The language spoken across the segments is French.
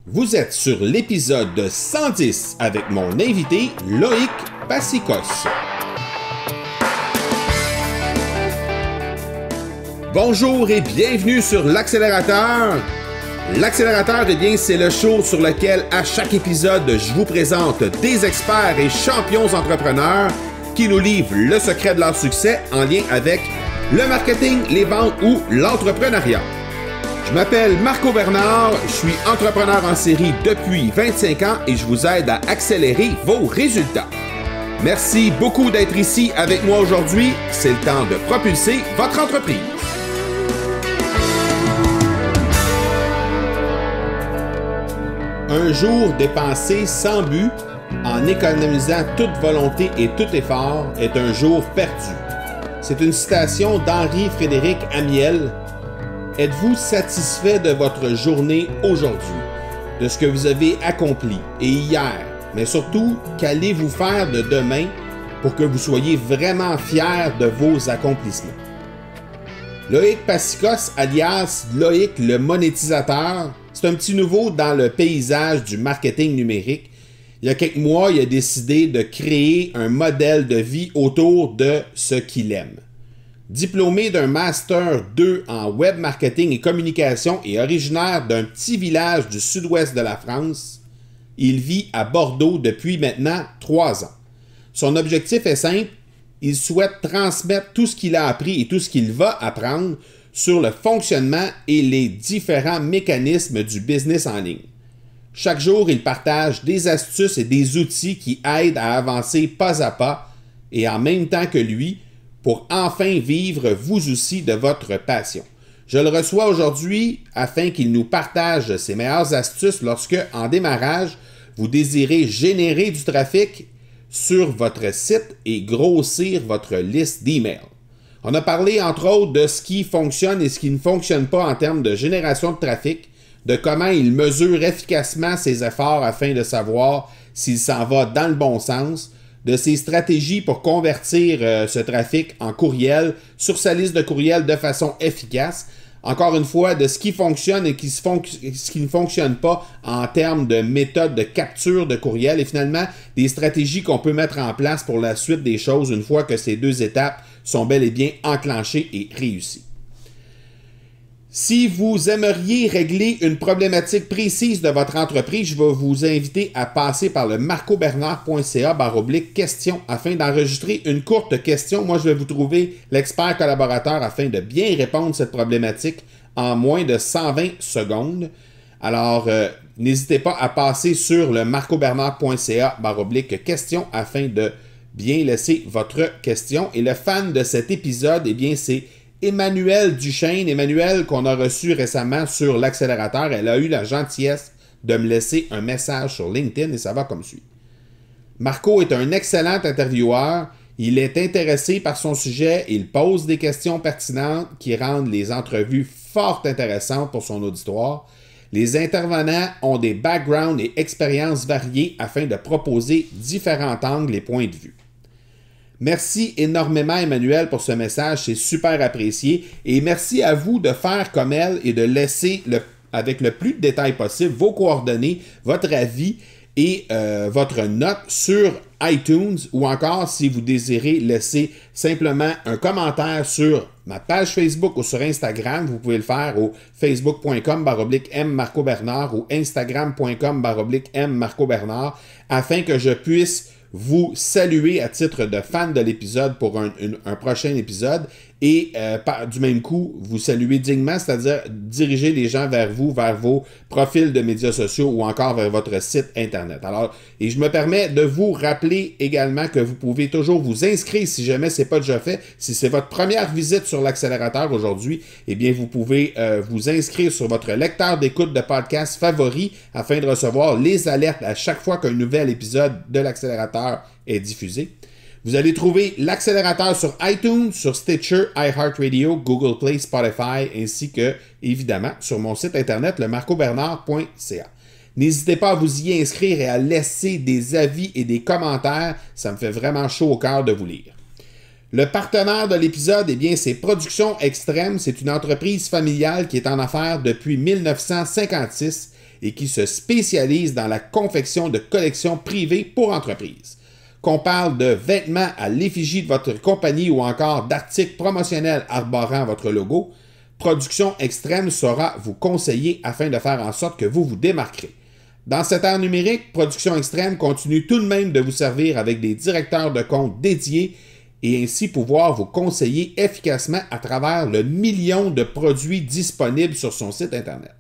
Vous êtes sur l'épisode 110 avec mon invité Loïc Passicos. Bonjour et bienvenue sur l'Accélérateur. L'Accélérateur, eh bien, c'est le show sur lequel à chaque épisode, je vous présente des experts et champions entrepreneurs qui nous livrent le secret de leur succès en lien avec le marketing, les ventes ou l'entrepreneuriat. Je m'appelle Marco Bernard, je suis entrepreneur en série depuis 25 ans et je vous aide à accélérer vos résultats. Merci beaucoup d'être ici avec moi aujourd'hui. C'est le temps de propulser votre entreprise. Un jour dépensé sans but, en économisant toute volonté et tout effort, est un jour perdu. C'est une citation d'Henri-Frédéric Amiel. Êtes-vous satisfait de votre journée aujourd'hui, de ce que vous avez accompli et hier, mais surtout, qu'allez-vous faire de demain pour que vous soyez vraiment fiers de vos accomplissements? Loïc Passicos, alias Loïc le monétisateur, c'est un petit nouveau dans le paysage du marketing numérique. Il y a quelques mois, il a décidé de créer un modèle de vie autour de ce qu'il aime. Diplômé d'un Master 2 en Web Marketing et Communication et originaire d'un petit village du sud-ouest de la France, il vit à Bordeaux depuis maintenant 3 ans. Son objectif est simple, il souhaite transmettre tout ce qu'il a appris et tout ce qu'il va apprendre sur le fonctionnement et les différents mécanismes du business en ligne. Chaque jour, il partage des astuces et des outils qui aident à avancer pas à pas et en même temps que lui, pour enfin vivre vous aussi de votre passion. Je le reçois aujourd'hui afin qu'il nous partage ses meilleures astuces lorsque, en démarrage, vous désirez générer du trafic sur votre site et grossir votre liste d'emails. On a parlé entre autres de ce qui fonctionne et ce qui ne fonctionne pas en termes de génération de trafic, de comment il mesure efficacement ses efforts afin de savoir s'il s'en va dans le bon sens, de ses stratégies pour convertir ce trafic en courriel sur sa liste de courriels de façon efficace. Encore une fois, de ce qui fonctionne et ce qui ne fonctionne pas en termes de méthode de capture de courriel et finalement des stratégies qu'on peut mettre en place pour la suite des choses une fois que ces 2 étapes sont bel et bien enclenchées et réussies. Si vous aimeriez régler une problématique précise de votre entreprise, je vais vous inviter à passer par le marcobernard.ca/question afin d'enregistrer une courte question. Moi, je vais vous trouver l'expert collaborateur afin de bien répondre à cette problématique en moins de 120 secondes. Alors, n'hésitez pas à passer sur le marcobernard.ca/question afin de bien laisser votre question. Et le fan de cet épisode, eh bien, c'est Emmanuelle Duchesne. Emmanuelle qu'on a reçue récemment sur l'Accélérateur, elle a eu la gentillesse de me laisser un message sur LinkedIn et ça va comme suit. Marco est un excellent intervieweur. Il est intéressé par son sujet. Il pose des questions pertinentes qui rendent les entrevues fort intéressantes pour son auditoire. Les intervenants ont des backgrounds et expériences variées afin de proposer différents angles et points de vue. Merci énormément, Emmanuelle, pour ce message. C'est super apprécié. Et merci à vous de faire comme elle et de laisser, avec le plus de détails possible, vos coordonnées, votre avis et votre note sur iTunes ou encore si vous désirez laisser simplement un commentaire sur ma page Facebook ou sur Instagram, vous pouvez le faire au facebook.com/mmarcobernard ou instagram.com/mmarcobernard afin que je puisse vous saluer à titre de fan de l'épisode pour un prochain épisode et du même coup, vous saluer dignement, c'est-à-dire diriger les gens vers vous, vers vos profils de médias sociaux ou encore vers votre site Internet. Alors, et je me permets de vous rappeler également que vous pouvez toujours vous inscrire si jamais ce n'est pas déjà fait. Si c'est votre première visite sur l'Accélérateur aujourd'hui, eh bien, vous pouvez vous inscrire sur votre lecteur d'écoute de podcast favori afin de recevoir les alertes à chaque fois qu'un nouvel épisode de l'Accélérateur est diffusé. Vous allez trouver l'Accélérateur sur iTunes, sur Stitcher, iHeartRadio, Google Play, Spotify, ainsi que, évidemment, sur mon site internet, le marcobernard.ca. N'hésitez pas à vous y inscrire et à laisser des avis et des commentaires. Ça me fait vraiment chaud au cœur de vous lire. Le partenaire de l'épisode, eh bien, c'est Productions Extrêmes. C'est une entreprise familiale qui est en affaires depuis 1956 et qui se spécialise dans la confection de collections privées pour entreprises. Qu'on parle de vêtements à l'effigie de votre compagnie ou encore d'articles promotionnels arborant votre logo, Production Extrême saura vous conseiller afin de faire en sorte que vous vous démarquerez. Dans cette ère numérique, Production Extrême continue tout de même de vous servir avec des directeurs de compte dédiés et ainsi pouvoir vous conseiller efficacement à travers le million de produits disponibles sur son site Internet.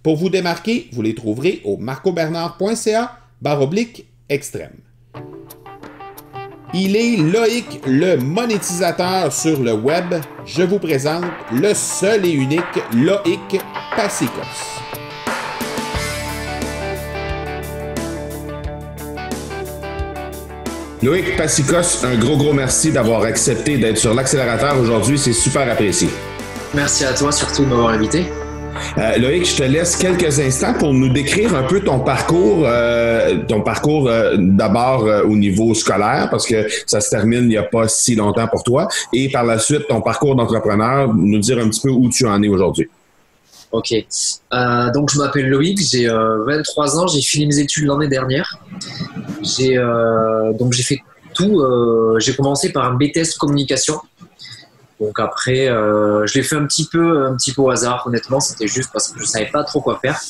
Pour vous démarquer, vous les trouverez au marcobernard.ca/extrême. Il est Loïc, le monétisateur sur le web. Je vous présente le seul et unique Loïc Passicos. Loïc Passicos, un gros merci d'avoir accepté d'être sur l'accélérateur aujourd'hui. C'est super apprécié. Merci à toi surtout de m'avoir invité. Loïc, je te laisse quelques instants pour nous décrire un peu ton parcours d'abord au niveau scolaire, parce que ça se termine il n'y a pas si longtemps pour toi, et par la suite ton parcours d'entrepreneur, nous dire un petit peu où tu en es aujourd'hui. Ok, donc je m'appelle Loïc, j'ai 23 ans, j'ai fini mes études l'année dernière. Donc j'ai fait tout, j'ai commencé par un BTS communication. Donc après, je l'ai fait un petit peu au hasard, honnêtement, c'était juste parce que je savais pas trop quoi faire.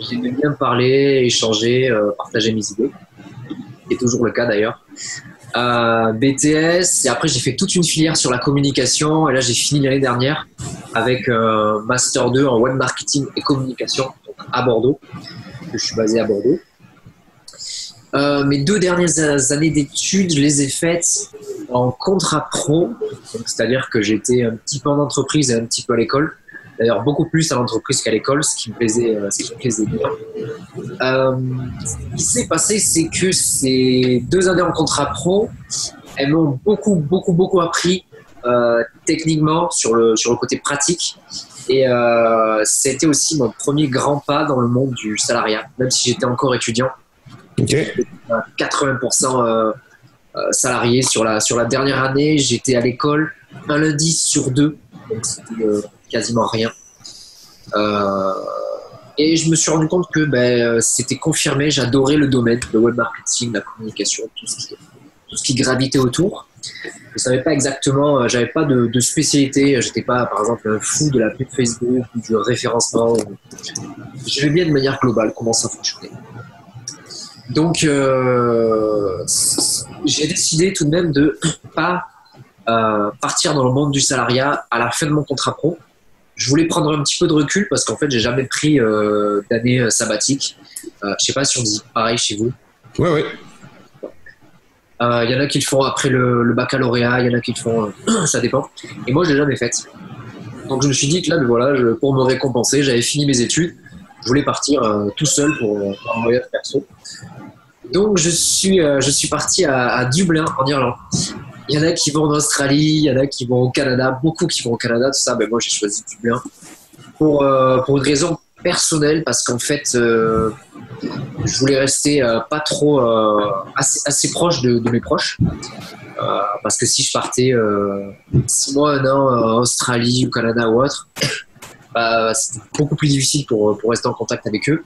J'aimais bien parler, échanger, partager mes idées. C'est toujours le cas d'ailleurs. BTS, et après j'ai fait toute une filière sur la communication, et là j'ai fini l'année dernière avec Master 2 en web marketing et communication à Bordeaux. Je suis basé à Bordeaux. Mes 2 dernières années d'études, je les ai faites en contrat pro, c'est-à-dire que j'étais un petit peu en entreprise et un petit peu à l'école. D'ailleurs, beaucoup plus à l'entreprise qu'à l'école, ce qui me plaisait bien. Ce qui s'est passé, c'est que ces 2 années en contrat pro, elles m'ont beaucoup appris techniquement sur le côté pratique. Et c'était aussi mon premier grand pas dans le monde du salariat, même si j'étais encore étudiant. Okay. 80% salarié sur la dernière année. J'étais à l'école un lundi sur 2, donc c'était quasiment rien. Et je me suis rendu compte que c'était confirmé. J'adorais le domaine, le web marketing, la communication, tout ce qui gravitait autour. Je savais pas exactement, j'avais pas de spécialité. J'étais pas, par exemple, un fou de la pub Facebook ou du référencement. Je savais bien de manière globale comment ça fonctionnait. Donc, j'ai décidé tout de même de pas partir dans le monde du salariat à la fin de mon contrat pro. Je voulais prendre un petit peu de recul parce qu'en fait, j'ai jamais pris d'année sabbatique. Je sais pas si on dit pareil chez vous. Oui. Il y en a qui le font après le baccalauréat, il y en a qui le font, ça dépend. Et moi, je l'ai jamais fait. Donc, je me suis dit que là, pour me récompenser, j'avais fini mes études. Je voulais partir tout seul pour un voyage perso. Donc, je suis parti à Dublin, en Irlande. Il y en a qui vont en Australie, il y en a qui vont au Canada, beaucoup qui vont au Canada, tout ça. Mais moi, j'ai choisi Dublin pour une raison personnelle, parce qu'en fait, je voulais rester pas trop assez proche de mes proches. Parce que si je partais 6 mois, 1 an en Australie ou Canada ou autre, c'était beaucoup plus difficile pour rester en contact avec eux.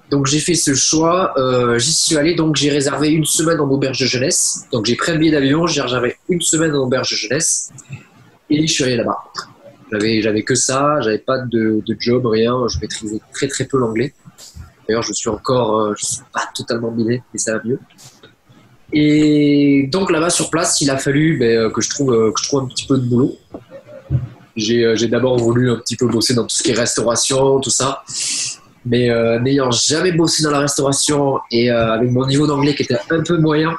Donc j'ai fait ce choix, j'y suis allé, donc j'ai réservé 1 semaine en auberge de jeunesse. Donc j'ai pris un billet d'avion, j'ai réservé 1 semaine en auberge de jeunesse et je suis allé là-bas. J'avais que ça, j'avais pas de job, rien, je maîtrisais très peu l'anglais. D'ailleurs je suis pas totalement bilingue, mais ça va mieux. Et donc là-bas sur place, il a fallu que je trouve un petit peu de boulot. J'ai d'abord voulu un petit peu bosser dans tout ce qui est restauration, tout ça. Mais n'ayant jamais bossé dans la restauration et avec mon niveau d'anglais qui était un peu moyen,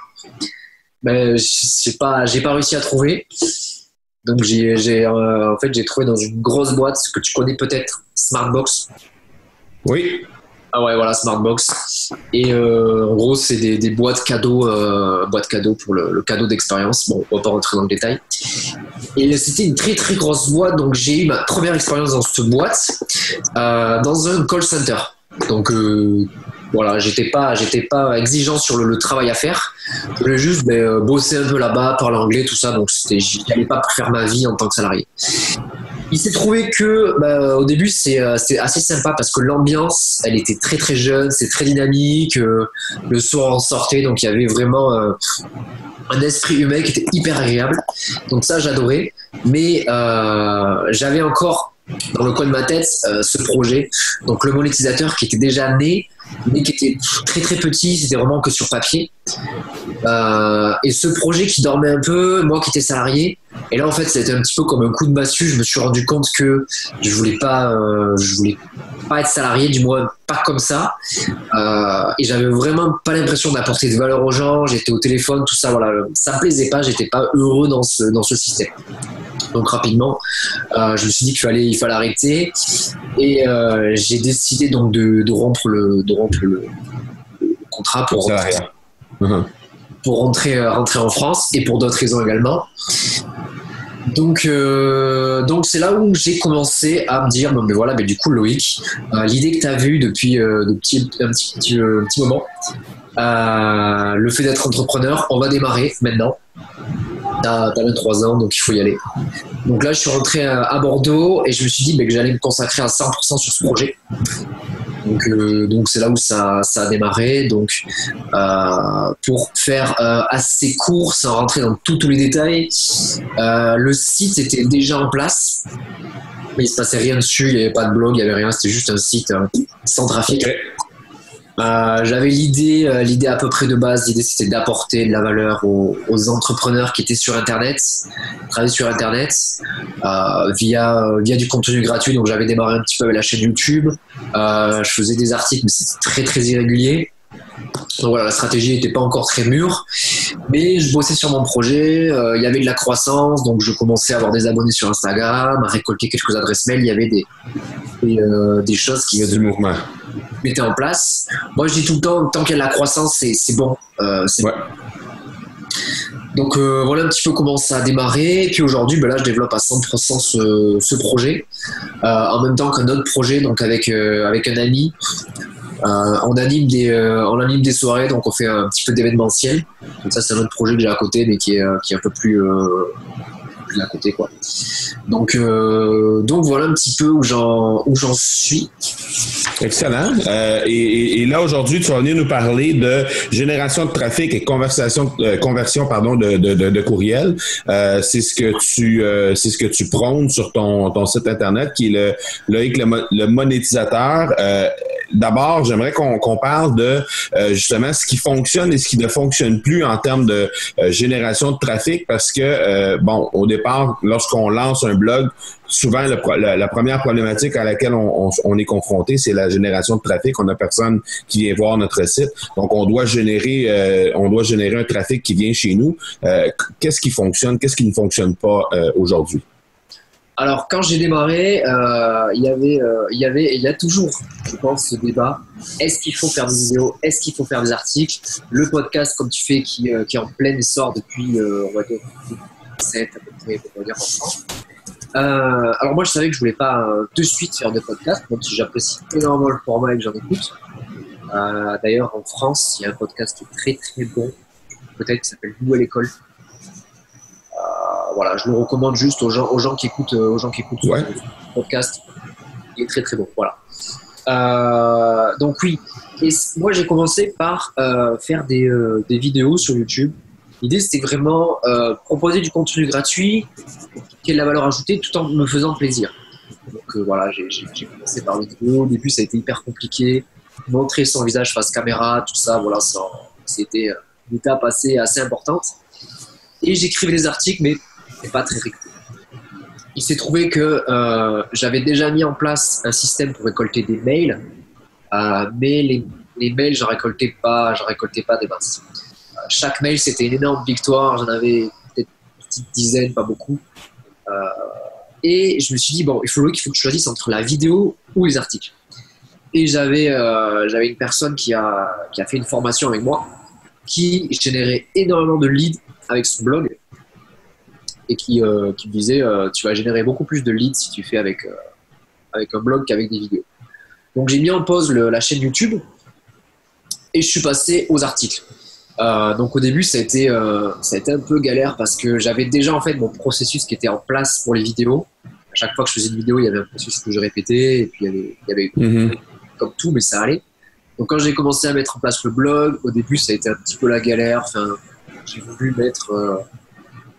j'ai pas réussi à trouver. Donc en fait j'ai trouvé dans une grosse boîte que tu connais peut-être, Smartbox. Oui. Ah ouais, voilà, Smartbox. Et en gros, c'est des boîtes cadeaux pour le cadeau d'expérience. Bon, on va pas rentrer dans le détail. Et c'était une très grosse boîte, donc j'ai eu ma première expérience dans cette boîte, dans un call center. Donc voilà, j'étais pas exigeant sur le travail à faire. Je voulais juste bosser un peu là-bas, parler anglais, tout ça. Donc j'allais pas faire ma vie en tant que salarié. Il s'est trouvé que au début c'est assez sympa parce que l'ambiance elle était très très jeune, c'est très dynamique, le son en sortait, donc il y avait vraiment un esprit humain qui était hyper agréable, donc ça j'adorais, mais j'avais encore dans le coin de ma tête ce projet, donc le monétisateur qui était déjà né mais qui était très très petit, c'était vraiment que sur papier, et ce projet qui dormait un peu, moi qui étais salarié, et là en fait c'était un petit peu comme un coup de massue, je me suis rendu compte que je voulais pas être salarié, du moins pas comme ça, et j'avais vraiment pas l'impression d'apporter de valeur aux gens, j'étais au téléphone, tout ça, voilà, ça me plaisait pas, j'étais pas heureux dans ce système. Donc rapidement, je me suis dit qu'il fallait arrêter, et j'ai décidé donc de rompre le contrat pour rentrer en France, et pour d'autres raisons également. Donc c'est là où j'ai commencé à me dire bon, mais voilà, mais du coup Loïc, l'idée que tu as vue depuis un petit moment, le fait d'être entrepreneur, on va démarrer maintenant. T'as 23 ans, donc il faut y aller. Donc là, je suis rentré à Bordeaux et je me suis dit que j'allais me consacrer à 100% sur ce projet. Donc c'est là où ça a démarré. Donc pour faire assez court, sans rentrer dans tous les détails, le site était déjà en place, mais il se passait rien dessus, il n'y avait pas de blog, il n'y avait rien, c'était juste un site sans trafic. Okay. J'avais l'idée à peu près de base. L'idée c'était d'apporter de la valeur aux entrepreneurs qui étaient sur Internet, travaillaient sur Internet via du contenu gratuit. Donc j'avais démarré un petit peu avec la chaîne YouTube. Je faisais des articles, mais c'était très très irrégulier. Donc voilà, la stratégie n'était pas encore très mûre, mais je bossais sur mon projet. Il y avait de la croissance, donc je commençais à avoir des abonnés sur Instagram, à récolter quelques adresses mail. Il y avait des choses qui mettaient en place. Moi, je dis tout le temps, tant qu'il y a de la croissance, c'est bon. Bon. Donc voilà un petit peu comment ça a démarré. Et puis aujourd'hui, là, je développe à 100% ce projet, en même temps qu'un autre projet, donc avec un ami. On anime des soirées, donc on fait un petit peu d'événementiel. Donc ça, c'est un autre projet que j'ai à côté, mais qui est un peu plus à côté, quoi. Donc voilà un petit peu où j'en suis. Excellent. Et là aujourd'hui, tu vas venir nous parler de génération de trafic et conversion de courriel. C'est ce que tu prônes sur ton site internet, qui est le monétisateur. D'abord, j'aimerais qu'on parle de justement ce qui fonctionne et ce qui ne fonctionne plus en termes de génération de trafic, parce que au départ, lorsqu'on lance un blog, souvent la première problématique à laquelle on est confronté, c'est la génération de trafic. On n'a personne qui vient voir notre site, donc on doit générer un trafic qui vient chez nous. Qu'est-ce qui fonctionne, qu'est-ce qui ne fonctionne pas aujourd'hui? Alors, quand j'ai démarré, il y a toujours, je pense, ce débat. Est-ce qu'il faut faire des vidéos? Est-ce qu'il faut faire des articles? Le podcast, comme tu fais, qui est en plein essor depuis, on va dire, 7 à peu près, on va dire, en France. Alors moi, je savais que je voulais pas de suite faire de podcast, même si j'apprécie énormément le format et que j'en écoute. D'ailleurs, en France, il y a un podcast qui est très très bon, peut-être, qui s'appelle Nouvelle École. Voilà, je le recommande juste aux gens qui écoutent ouais. Ce podcast. Il est très très bon. Voilà. Donc oui, et moi j'ai commencé par faire des vidéos sur YouTube. L'idée c'était vraiment proposer du contenu gratuit qui ait de la valeur ajoutée tout en me faisant plaisir. Donc voilà, j'ai commencé par les vidéos. Au début ça a été hyper compliqué, montrer son visage face caméra, tout ça, voilà, c'était une étape assez importante. Et j'écrivais des articles, mais pas très régulier. Il s'est trouvé que j'avais déjà mis en place un système pour récolter des mails, mais les mails, j'en récoltais pas des masses. Chaque mail, c'était une énorme victoire. J'en avais peut-être une petite dizaine, pas beaucoup. Et je me suis dit, bon, il faut que je choisisse entre la vidéo ou les articles. Et j'avais une personne qui a fait une formation avec moi, qui générait énormément de leads avec son blog, et qui me disait tu vas générer beaucoup plus de leads si tu fais avec un blog qu'avec des vidéos. Donc j'ai mis en pause la chaîne YouTube et je suis passé aux articles. Donc au début ça a été un peu galère parce que j'avais déjà en fait mon processus qui était en place pour les vidéos. À chaque fois que je faisais une vidéo, il y avait un processus que je répétais, et puis il y avait comme tout, mais ça allait. Donc quand j'ai commencé à mettre en place le blog, au début ça a été un petit peu la galère. Enfin, j'ai voulu mettre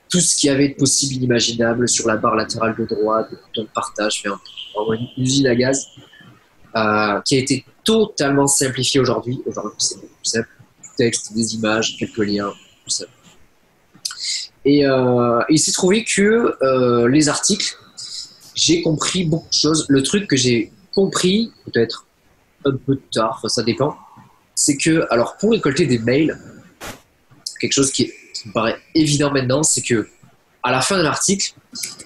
tout ce qu'il y avait de possible inimaginable sur la barre latérale de droite, des boutons de partage, vraiment une usine à gaz qui a été totalement simplifiée aujourd'hui. Aujourd'hui c'est beaucoup plus simple. Du texte, des images, quelques liens, tout ça. Et il s'est trouvé que les articles, j'ai compris beaucoup de choses. Le truc que j'ai compris, peut-être un peu tard, enfin, ça dépend, c'est que, alors pour récolter des mails, quelque chose qui me paraît évident maintenant, c'est que à la fin d'un article,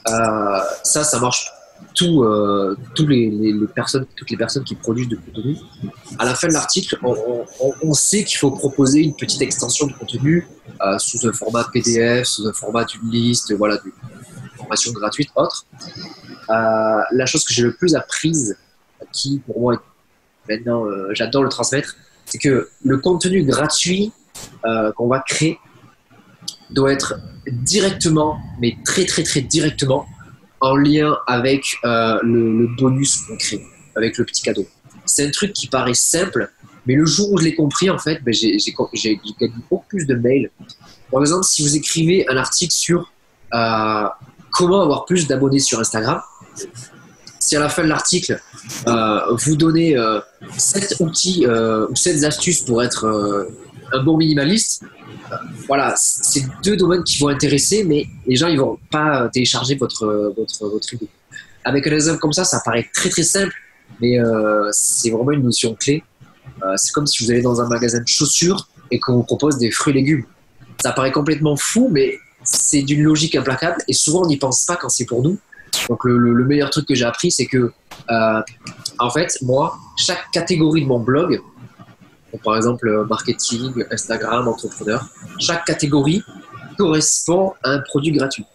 ça marche toutes les personnes qui produisent de contenu. À la fin de l'article, on sait qu'il faut proposer une petite extension de contenu sous un format PDF, sous un format d'une liste, voilà, d'une formation gratuite, autre. La chose que j'ai le plus apprise, qui pour moi maintenant j'adore le transmettre, c'est que le contenu gratuit qu'on va créer doit être directement, mais très très très directement, en lien avec le bonus qu'on crée, avec le petit cadeau. C'est un truc qui paraît simple, mais le jour où je l'ai compris, en fait, j'ai gagné beaucoup plus de mails. Par exemple, si vous écrivez un article sur comment avoir plus d'abonnés sur Instagram, si à la fin de l'article, vous donnez 7 outils ou 7 astuces pour être un bon minimaliste, voilà, c'est 2 domaines qui vont intéresser, mais les gens ils vont pas télécharger votre idée. Avec un exemple comme ça paraît très très simple, mais c'est vraiment une notion clé. C'est comme si vous allez dans un magasin de chaussures et qu'on vous propose des fruits et légumes. Ça paraît complètement fou, mais c'est d'une logique implacable et souvent on n'y pense pas quand c'est pour nous. Donc le meilleur truc que j'ai appris, c'est que en fait, moi, chaque catégorie de mon blog, donc, par exemple marketing, Instagram, entrepreneur, chaque catégorie correspond à un produit gratuit.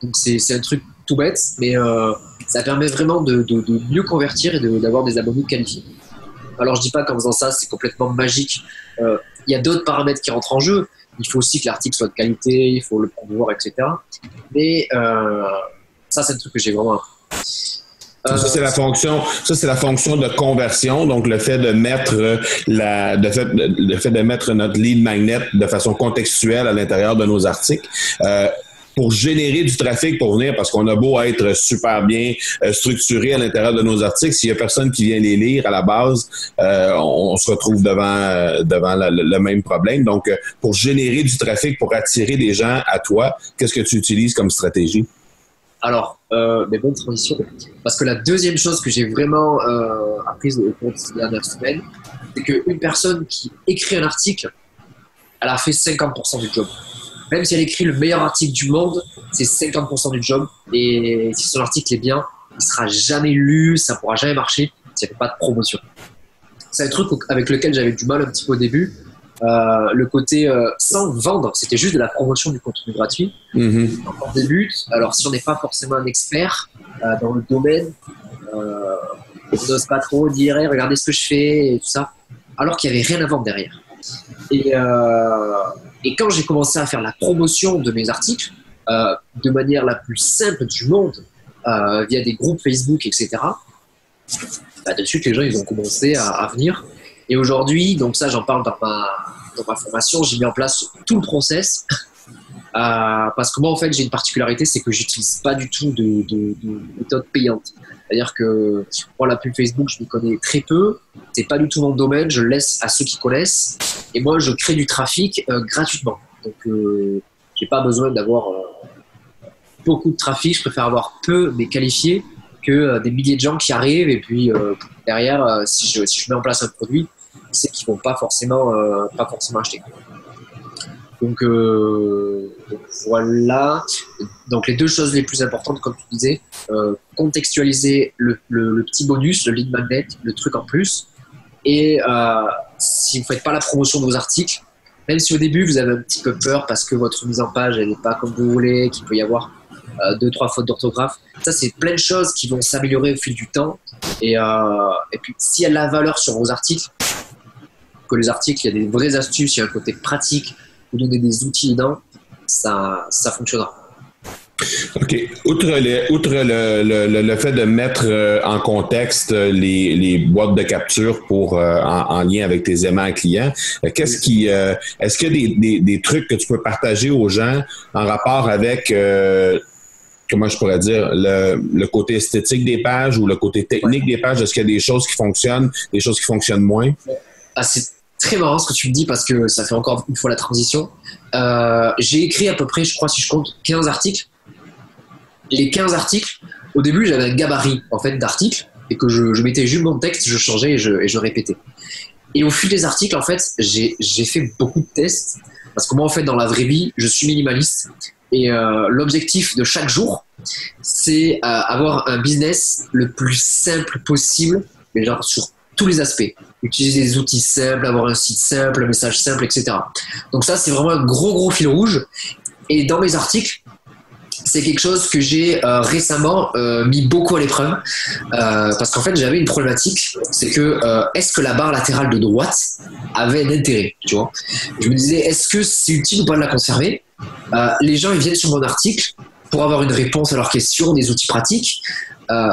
Donc c'est un truc tout bête, mais ça permet vraiment de mieux convertir et d'avoir des abonnés qualifiés. Alors je dis pas qu'en faisant ça c'est complètement magique. Il y a d'autres paramètres qui rentrent en jeu. Il faut aussi que l'article soit de qualité, il faut le promouvoir, etc. Mais ça c'est un truc que j'ai vraiment appris. Ça, c'est la fonction de conversion, donc le fait de mettre le fait de mettre notre lead magnet de façon contextuelle à l'intérieur de nos articles. Pour générer du trafic pour venir, parce qu'on a beau être super bien structuré à l'intérieur de nos articles, s'il y a personne qui vient les lire à la base, on se retrouve devant le même problème. Donc, pour générer du trafic, pour attirer des gens à toi, qu'est-ce que tu utilises comme stratégie? Alors, mais bonne transition, parce que la deuxième chose que j'ai vraiment apprise au cours de ces dernières semaines, c'est qu'une personne qui écrit un article, elle a fait 50% du job. Même si elle écrit le meilleur article du monde, c'est 50% du job. Et si son article est bien, il sera jamais lu, ça pourra jamais marcher s'il n'y a pas de promotion. C'est un truc avec lequel j'avais du mal un petit peu au début. Le côté sans vendre, c'était juste de la promotion du contenu gratuit. Quand on débute, alors si on n'est pas forcément un expert dans le domaine, on n'ose pas trop dire hey, regardez ce que je fais et tout ça, alors qu'il n'y avait rien à vendre derrière. Et quand j'ai commencé à faire la promotion de mes articles de manière la plus simple du monde, via des groupes Facebook, etc., bah, de suite les gens ils ont commencé à venir. Et aujourd'hui, donc ça j'en parle dans ma formation, j'ai mis en place tout le process parce que moi en fait j'ai une particularité, c'est que j'utilise pas du tout de méthode payante. C'est-à-dire que moi la pub Facebook je m'y connais très peu, c'est pas du tout mon domaine, je le laisse à ceux qui connaissent et moi je crée du trafic gratuitement. Donc j'ai pas besoin d'avoir beaucoup de trafic, je préfère avoir peu mais qualifié que des milliers de gens qui arrivent et puis derrière si je mets en place un produit, c'est qu'ils vont pas forcément acheter. Donc voilà. Donc les 2 choses les plus importantes, comme tu disais, contextualiser le petit bonus, le lead magnet, le truc en plus. Et si vous faites pas la promotion de vos articles, même si au début vous avez un petit peu peur parce que votre mise en page elle n'est pas comme vous voulez, qu'il peut y avoir 2-3 fautes d'orthographe, ça c'est plein de choses qui vont s'améliorer au fil du temps. Et puis s'il y a de la valeur sur vos articles, que les articles, il y a des vraies astuces, il y a un côté pratique, vous donnez des outils dedans, ça fonctionnera. OK. Outre le fait de mettre en contexte les boîtes de capture pour en lien avec tes aimants clients, est-ce qu'il y a des trucs que tu peux partager aux gens en rapport avec comment je pourrais dire, le côté esthétique des pages ou le côté technique des pages? Est-ce qu'il y a des choses qui fonctionnent, des choses qui fonctionnent moins? Ah, c'est très marrant ce que tu me dis parce que ça fait encore une fois la transition. J'ai écrit à peu près, je crois, si je compte, 15 articles. Les 15 articles, au début, j'avais un gabarit en fait d'articles et que je mettais juste mon texte, je changeais et je répétais. Et au fil des articles, en fait, j'ai fait beaucoup de tests parce que moi, en fait, dans la vraie vie, je suis minimaliste et l'objectif de chaque jour, c'est avoir un business le plus simple possible, mais genre sur tous les aspects. Utiliser des outils simples, avoir un site simple, un message simple, etc. Donc ça, c'est vraiment un gros fil rouge. Et dans mes articles, c'est quelque chose que j'ai récemment mis beaucoup à l'épreuve parce qu'en fait j'avais une problématique, c'est que est-ce que la barre latérale de droite avait un intérêt, tu vois. Je me disais, est-ce que c'est utile ou pas de la conserver. Les gens ils viennent sur mon article pour avoir une réponse à leurs questions, des outils pratiques,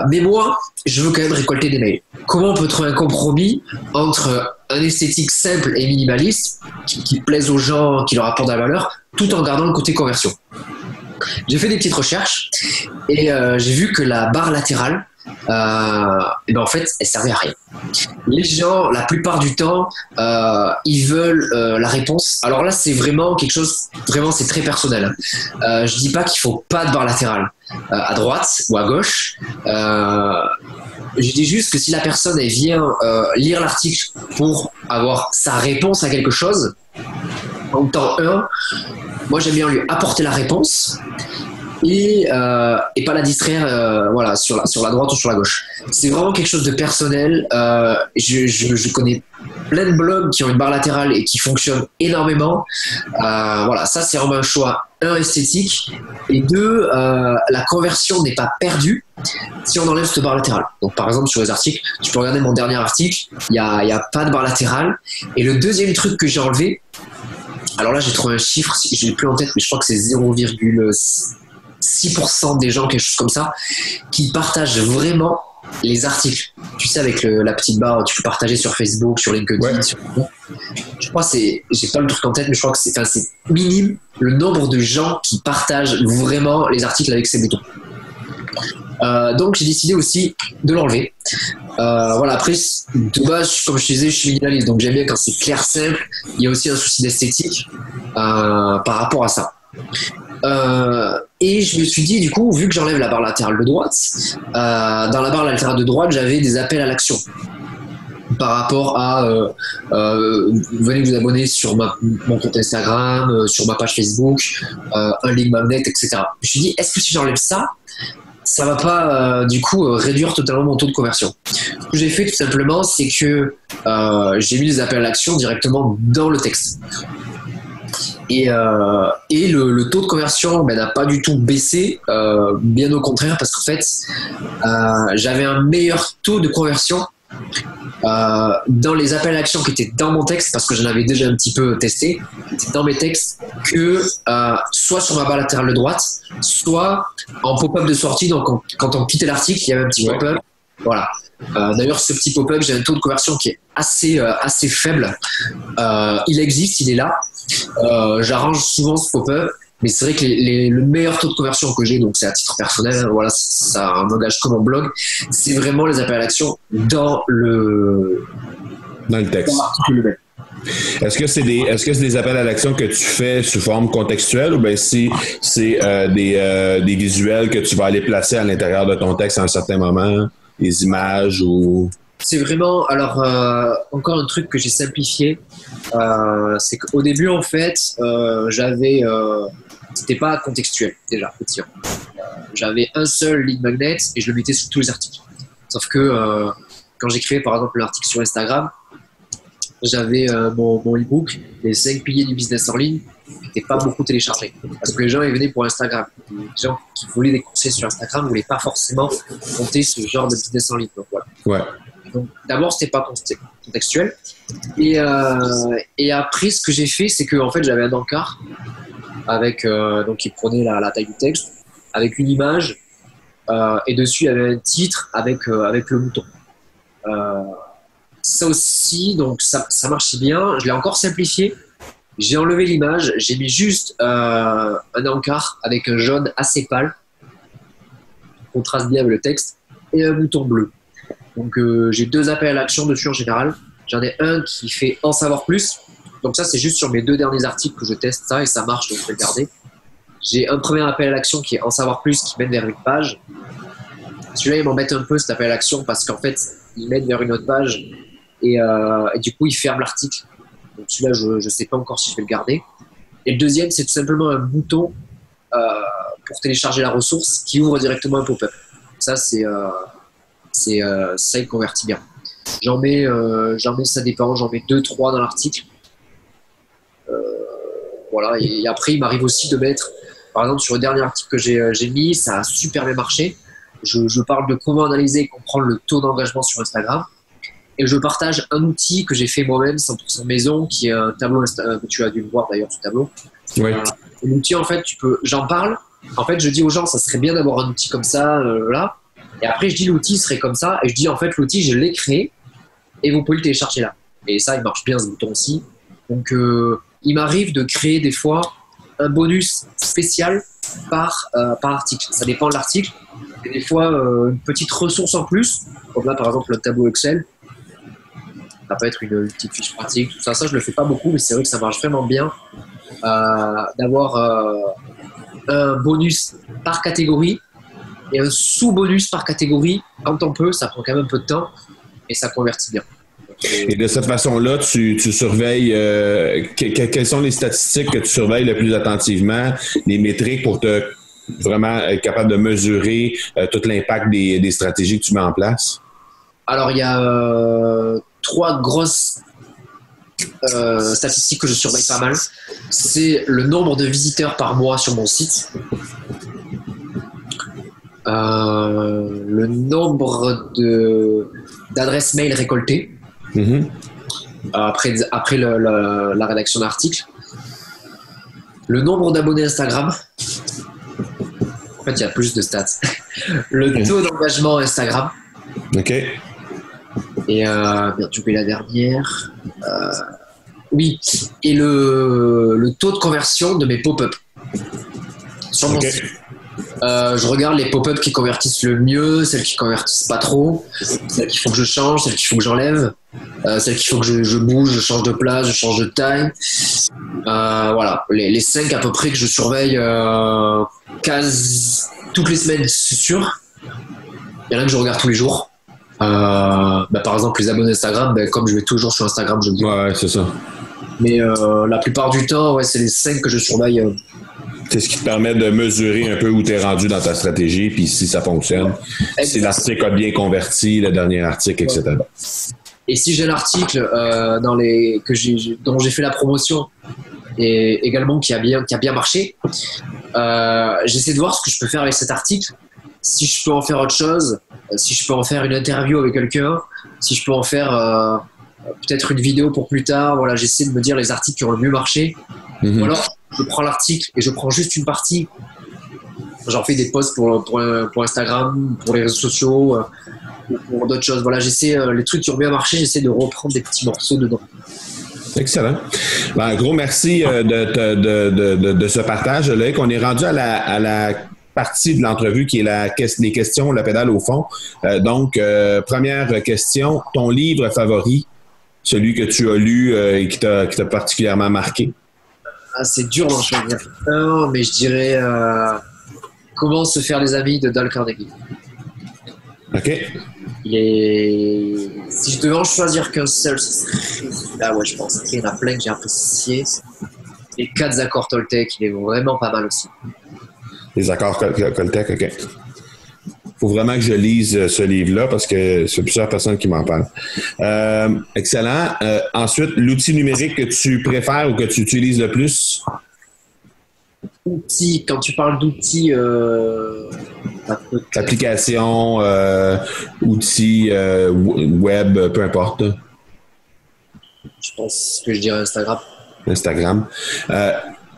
mais moi je veux quand même récolter des mails. Comment on peut trouver un compromis entre un esthétique simple et minimaliste qui plaise aux gens, qui leur apporte de la valeur, tout en gardant le côté conversion. J'ai fait des petites recherches et j'ai vu que la barre latérale, en fait, elle servait à rien. Les gens, la plupart du temps, ils veulent la réponse. Alors là, c'est vraiment quelque chose, vraiment, c'est très personnel. Je dis pas qu'il faut pas de barre latérale à droite ou à gauche. Je dis juste que si la personne elle vient lire l'article pour avoir sa réponse à quelque chose, en temps 1, moi j'aime bien lui apporter la réponse et pas la distraire voilà, sur la droite ou sur la gauche. C'est vraiment quelque chose de personnel. Je connais plein de blogs qui ont une barre latérale et qui fonctionnent énormément. Voilà, ça c'est vraiment un choix, un, esthétique, et deux, la conversion n'est pas perdue si on enlève cette barre latérale. Donc par exemple sur les articles, tu peux regarder mon dernier article, il y a pas de barre latérale. Et le deuxième truc que j'ai enlevé, alors là j'ai trouvé un chiffre, je l'ai plus en tête, mais je crois que c'est 0,6% des gens, quelque chose comme ça, qui partagent vraiment les articles. Tu sais, avec la petite barre, tu peux partager sur Facebook, sur LinkedIn. Ouais. Je crois que c'est, j'ai pas le truc en tête, mais je crois que c'est minime le nombre de gens qui partagent vraiment les articles avec ces boutons. Donc j'ai décidé aussi de l'enlever. Voilà, après de base, comme je te disais, je suis minimaliste, donc j'aime bien quand c'est clair, simple. Il y a aussi un souci d'esthétique par rapport à ça. Et je me suis dit, du coup, vu que j'enlève la barre latérale de droite, dans la barre latérale de droite, j'avais des appels à l'action par rapport à venez vous abonner sur mon compte Instagram, sur ma page Facebook, un link magnet, etc. Je me suis dit, est-ce que si j'enlève ça, ça va pas du coup réduire totalement mon taux de conversion? Ce que j'ai fait tout simplement, c'est que j'ai mis les appels à l'action directement dans le texte. Et le taux de conversion n'a pas du tout baissé, bien au contraire, parce qu'en fait j'avais un meilleur taux de conversion dans les appels à l'action qui étaient dans mon texte, parce que j'en avais déjà un petit peu testé, qui étaient dans mes textes, que soit sur ma barre latérale de droite, soit en pop-up de sortie. Donc quand on quittait l'article, il y avait un petit pop-up. Voilà. D'ailleurs, ce petit pop-up, j'ai un taux de conversion qui est assez faible. Il existe, il est là. J'arrange souvent ce pop-up, mais c'est vrai que le meilleur taux de conversion que j'ai, donc c'est à titre personnel, voilà, ça engage comme mon blog, c'est vraiment les appels à l'action dans le texte. Est-ce que c'est des appels à l'action que tu fais sous forme contextuelle, ou bien c'est des visuels que tu vas aller placer à l'intérieur de ton texte à un certain moment, des images ou... C'est vraiment, alors encore un truc que j'ai simplifié, c'est qu'au début en fait, c'était pas contextuel déjà, petit. J'avais un seul lead magnet et je le mettais sur tous les articles. Sauf que quand j'écrivais par exemple l'article sur Instagram, j'avais mon e-book, les 5 piliers du business en ligne, qui n'étaient pas beaucoup téléchargés. Parce que les gens ils venaient pour Instagram. Les gens qui voulaient des conseils sur Instagram ne voulaient pas forcément compter ce genre de business en ligne. Donc voilà. Ouais. Donc, d'abord, c'était pas contextuel. Et après, ce que j'ai fait, c'est que en fait, j'avais un encart avec donc qui prenait la taille du texte, avec une image et dessus il y avait un titre avec le bouton. Ça aussi, donc ça marchait bien. Je l'ai encore simplifié. J'ai enlevé l'image, j'ai mis juste un encart avec un jaune assez pâle, contraste bien avec le texte, et un bouton bleu. Donc j'ai 2 appels à l'action dessus en général. J'en ai un qui fait en savoir plus. Donc ça c'est juste sur mes 2 derniers articles que je teste ça et ça marche, donc je vais le garder. J'ai un premier appel à l'action qui est en savoir plus, qui mène vers une page. Celui-là il m'embête un peu cet appel à l'action parce qu'en fait il mène vers une autre page et du coup il ferme l'article. Donc celui-là je sais pas encore si je vais le garder. Et le deuxième c'est tout simplement un bouton pour télécharger la ressource qui ouvre directement un pop-up. Ça ça il convertit bien. J'en mets, ça dépend, j'en mets 2-3 dans l'article. Voilà, et après il m'arrive aussi de mettre, par exemple sur le dernier article que j'ai mis, ça a super bien marché. Je parle de comment analyser et comprendre le taux d'engagement sur Instagram. Et je partage un outil que j'ai fait moi-même 100% maison, qui est un tableau que tu as dû le voir d'ailleurs, ce tableau. Oui. L'outil, en fait, j'en parle. En fait, je dis aux gens, ça serait bien d'avoir un outil comme ça, là. Et après, je dis l'outil serait comme ça. Et je dis, en fait, l'outil, je l'ai créé et vous pouvez le télécharger là. Et ça, il marche bien, ce bouton aussi. Donc, il m'arrive de créer des fois un bonus spécial par article. Ça dépend de l'article. Et des fois, une petite ressource en plus. Comme là, par exemple, le tableau Excel. Ça peut être une petite fiche pratique, tout ça. Ça, je le fais pas beaucoup, mais c'est vrai que ça marche vraiment bien d'avoir un bonus par catégorie et un sous-bonus par catégorie. Quand on peut, ça prend quand même un peu de temps et ça convertit bien. Et de cette façon-là, tu surveilles quelles sont les statistiques que tu surveilles le plus attentivement, les métriques pour te vraiment être capable de mesurer tout l'impact des stratégies que tu mets en place? Alors, il y a 3 grosses statistiques que je surveille pas mal. C'est le nombre de visiteurs par mois sur mon site, le nombre d'adresses mail récoltées, après la rédaction d'articles, le nombre d'abonnés Instagram. En fait, il y a plus de stats. Le taux d'engagement Instagram. OK. Et bien, tu peux la dernière. Oui. Et le taux de conversion de mes pop-up sur mon site. Je regarde les pop-up qui convertissent le mieux, celles qui convertissent pas trop, celles qu'il faut que je change, celles qu'il faut que j'enlève, celles qu'il faut que je bouge, je change de place, je change de taille. Voilà, les 5 à peu près que je surveille quasi toutes les semaines, c'est sûr. Il y en a que je regarde tous les jours. Par exemple, les abonnés Instagram, comme je vais toujours sur Instagram, je le dis. Ouais, c'est ça. Mais la plupart du temps, ouais, c'est les 5 que je surveille. C'est ce qui te permet de mesurer un peu où tu es rendu dans ta stratégie, puis si ça fonctionne. Si l'article a bien converti, le dernier article, etc. Et si j'ai un article dont j'ai fait la promotion et également qui a bien marché, j'essaie de voir ce que je peux faire avec cet article. Si je peux en faire autre chose, si je peux en faire une interview avec quelqu'un, si je peux en faire peut-être une vidéo pour plus tard. Voilà, j'essaie de me dire les articles qui ont le mieux marché. Ou alors, je prends l'article et je prends juste une partie. J'en fais des posts pour Instagram, pour les réseaux sociaux, ou pour d'autres choses. Voilà, j'essaie les trucs qui ont bien marché, j'essaie de reprendre des petits morceaux dedans. Excellent. Un gros merci de ce partage. Là, qu'on est rendu à la partie de l'entrevue qui est les questions, la pédale au fond. Donc, première question, ton livre favori, celui que tu as lu et qui t'a particulièrement marqué? C'est dur d'en choisir un, mais je dirais Comment se faire des amis de Dale Carnegie. OK. Si je devais en choisir qu'un seul, ce serait celui-là, ouais, je pense. Après, il y en a plein que j'ai apprécié. Les 4 accords Toltec, il est vraiment pas mal aussi. Les accords Toltec, OK. Faut vraiment que je lise ce livre-là parce que c'est plusieurs personnes qui m'en parlent. Excellent. Ensuite, l'outil numérique que tu préfères ou que tu utilises le plus? Outils, quand tu parles d'outils... applications, outils web, peu importe. Je pense que je dirais Instagram. Instagram.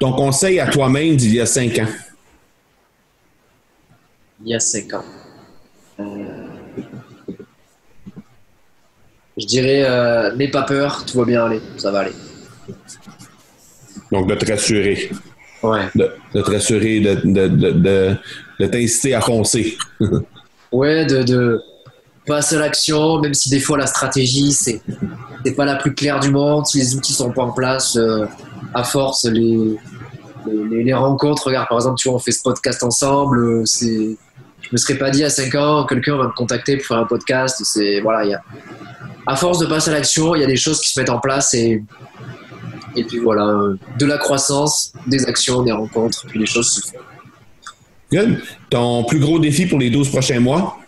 Ton conseil à toi-même d'il y a 5 ans? il y a 5 ans. Je dirais, n'aie pas peur, tout va bien aller, ça va aller. Donc, de te rassurer. Ouais. De te rassurer, de t'inciter à foncer. Ouais, de passer à l'action, même si des fois la stratégie, c'est pas la plus claire du monde, si les outils sont pas en place, à force, les rencontres, regarde, par exemple, tu vois, on fait ce podcast ensemble, je me serais pas dit à 5 ans, quelqu'un va me contacter pour faire un podcast, voilà, à force de passer à l'action, il y a des choses qui se mettent en place et puis voilà, de la croissance, des actions, des rencontres, puis les choses se font. Good. Ton plus gros défi pour les 12 prochains mois?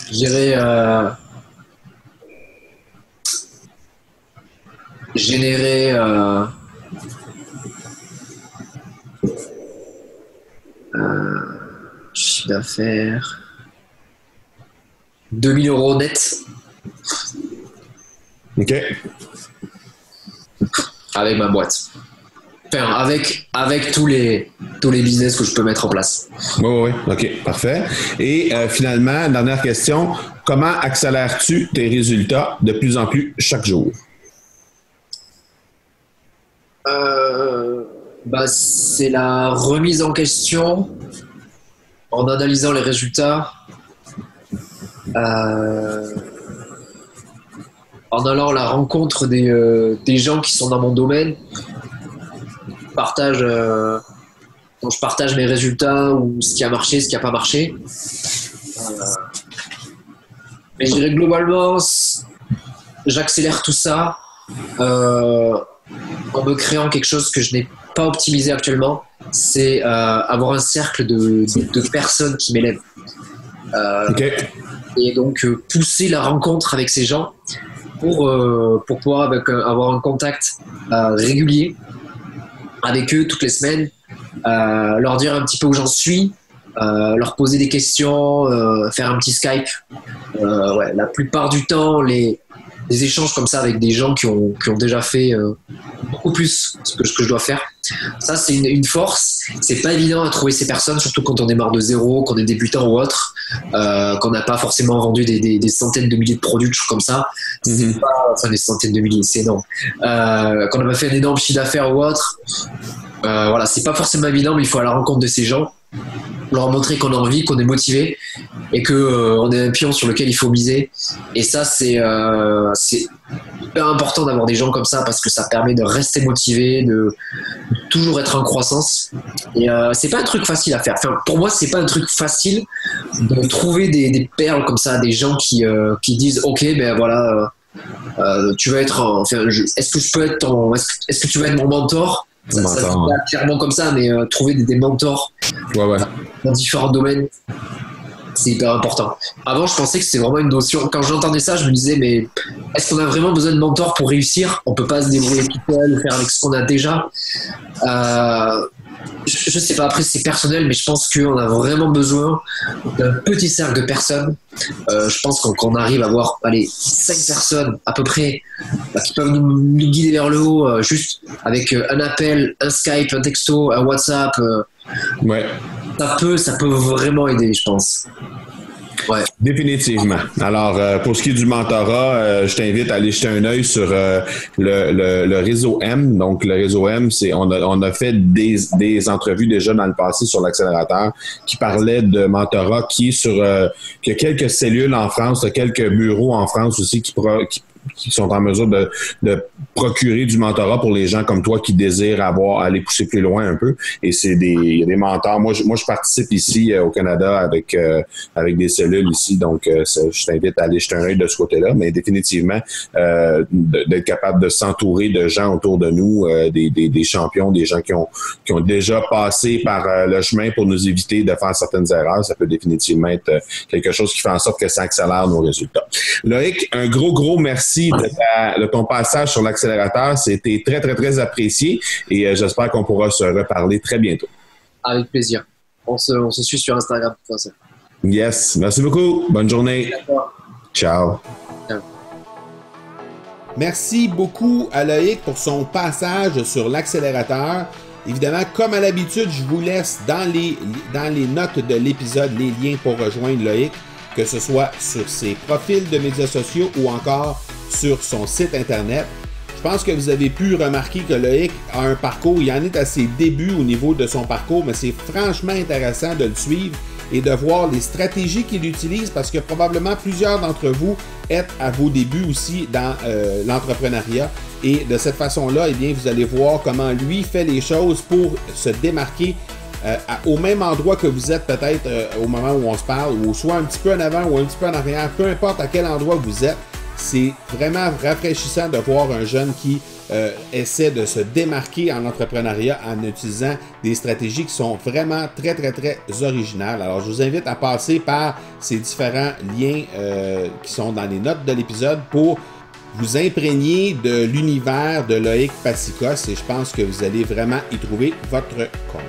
Je dirais générer chiffre d'affaires 2 000 euros net. OK. Avec ma boîte. Enfin, avec tous les business que je peux mettre en place. Oui. OK, parfait. Et finalement, dernière question, comment accélères-tu tes résultats de plus en plus chaque jour? C'est la remise en question en analysant les résultats, en allant à la rencontre des gens qui sont dans mon domaine, dont je partage mes résultats ou ce qui a marché, ce qui n'a pas marché. Mais je dirais globalement, j'accélère tout ça en me créant quelque chose que je n'ai pas optimisé actuellement, c'est avoir un cercle de personnes qui m'élèvent. OK. Et donc pousser la rencontre avec ces gens pour pouvoir avoir un contact régulier avec eux toutes les semaines, leur dire un petit peu où j'en suis, leur poser des questions, faire un petit Skype. La plupart du temps, les échanges comme ça avec des gens qui ont déjà fait beaucoup plus que je dois faire. Ça, c'est une force. C'est pas évident à trouver ces personnes, surtout quand on démarre de zéro, qu'on est débutant ou autre, qu'on n'a pas forcément vendu des centaines de milliers de produits, des choses comme ça. C'est pas, enfin, des centaines de milliers, c'est énorme. Qu'on n'a pas fait un énorme chiffre d'affaires ou autre. Voilà, c'est pas forcément évident, mais il faut aller à la rencontre de ces gens, leur montrer qu'on a envie, qu'on est motivé et que on est un pion sur lequel il faut miser. Et ça, c'est hyper important d'avoir des gens comme ça parce que ça permet de rester motivé, de toujours être en croissance. Et c'est pas un truc facile à faire. Enfin, pour moi, c'est pas un truc facile de trouver des perles comme ça, des gens qui disent OK, ben voilà, tu vas être, est-ce que je peux être est-ce que tu vas être mon mentor? Ça se fait pas clairement comme ça, mais trouver des mentors dans différents domaines, c'est hyper important. Avant, je pensais que c'était vraiment une notion. Quand j'entendais ça, je me disais, mais est-ce qu'on a vraiment besoin de mentors pour réussir? On peut pas se débrouiller tout seul, faire avec ce qu'on a déjà. Je sais pas, après c'est personnel, mais je pense qu'on a vraiment besoin d'un petit cercle de personnes. Je pense qu'on arrive à avoir 5 personnes à peu près qui peuvent nous guider vers le haut, juste avec un appel, un Skype, un texto, un WhatsApp. Ça peut vraiment aider, je pense. Ouais. Définitivement. Alors, pour ce qui est du mentorat, je t'invite à aller jeter un œil sur le réseau M. Donc, le réseau M, on a fait des entrevues déjà dans le passé sur l'accélérateur qui parlaient de mentorat qui a quelques cellules en France, quelques bureaux en France aussi qui sont en mesure de procurer du mentorat pour les gens comme toi qui désirent aller pousser plus loin un peu. Et il y a des mentors. Moi, je participe ici au Canada avec des cellules ici. Donc, je t'invite à aller jeter un œil de ce côté-là. Mais définitivement, d'être capable de s'entourer de gens autour de nous, des champions, des gens qui ont déjà passé par le chemin pour nous éviter de faire certaines erreurs, ça peut définitivement être quelque chose qui fait en sorte que ça accélère nos résultats. Loïc, un gros merci de ton passage sur l'accélérateur. C'était très, très, très apprécié et j'espère qu'on pourra se reparler très bientôt. Avec plaisir. On se suit sur Instagram de toute façon. Yes. Merci beaucoup. Bonne journée. Ciao. Merci beaucoup à Loïc pour son passage sur l'accélérateur. Évidemment, comme à l'habitude, je vous laisse dans les notes de l'épisode les liens pour rejoindre Loïc, que ce soit sur ses profils de médias sociaux ou encore sur son site internet. Je pense que vous avez pu remarquer que Loïc a un parcours, il en est à ses débuts au niveau de son parcours, mais c'est franchement intéressant de le suivre et de voir les stratégies qu'il utilise parce que probablement plusieurs d'entre vous êtes à vos débuts aussi dans l'entrepreneuriat. Et de cette façon-là, eh bien, vous allez voir comment lui fait les choses pour se démarquer au même endroit que vous êtes peut-être au moment où on se parle, ou soit un petit peu en avant ou un petit peu en arrière, peu importe à quel endroit vous êtes. C'est vraiment rafraîchissant de voir un jeune qui essaie de se démarquer en entrepreneuriat en utilisant des stratégies qui sont vraiment très, très, très originales. Alors, je vous invite à passer par ces différents liens qui sont dans les notes de l'épisode pour vous imprégner de l'univers de Loïc Passicos et je pense que vous allez vraiment y trouver votre compte.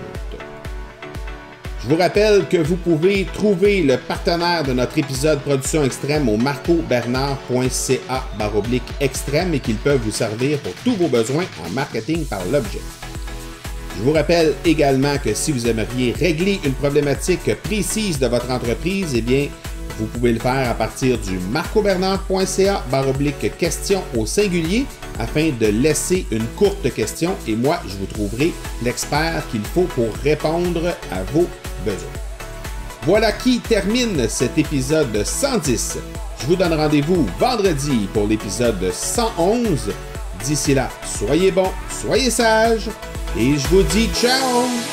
Je vous rappelle que vous pouvez trouver le partenaire de notre épisode Production Extrême au marcobernard.ca/extrême et qu'ils peuvent vous servir pour tous vos besoins en marketing par l'objet. Je vous rappelle également que si vous aimeriez régler une problématique précise de votre entreprise, eh bien, vous pouvez le faire à partir du marcobernard.ca/question au singulier afin de laisser une courte question et moi, je vous trouverai l'expert qu'il faut pour répondre à vos besoins. Voilà qui termine cet épisode 110. Je vous donne rendez-vous vendredi pour l'épisode 111. D'ici là, soyez bons, soyez sages et je vous dis ciao!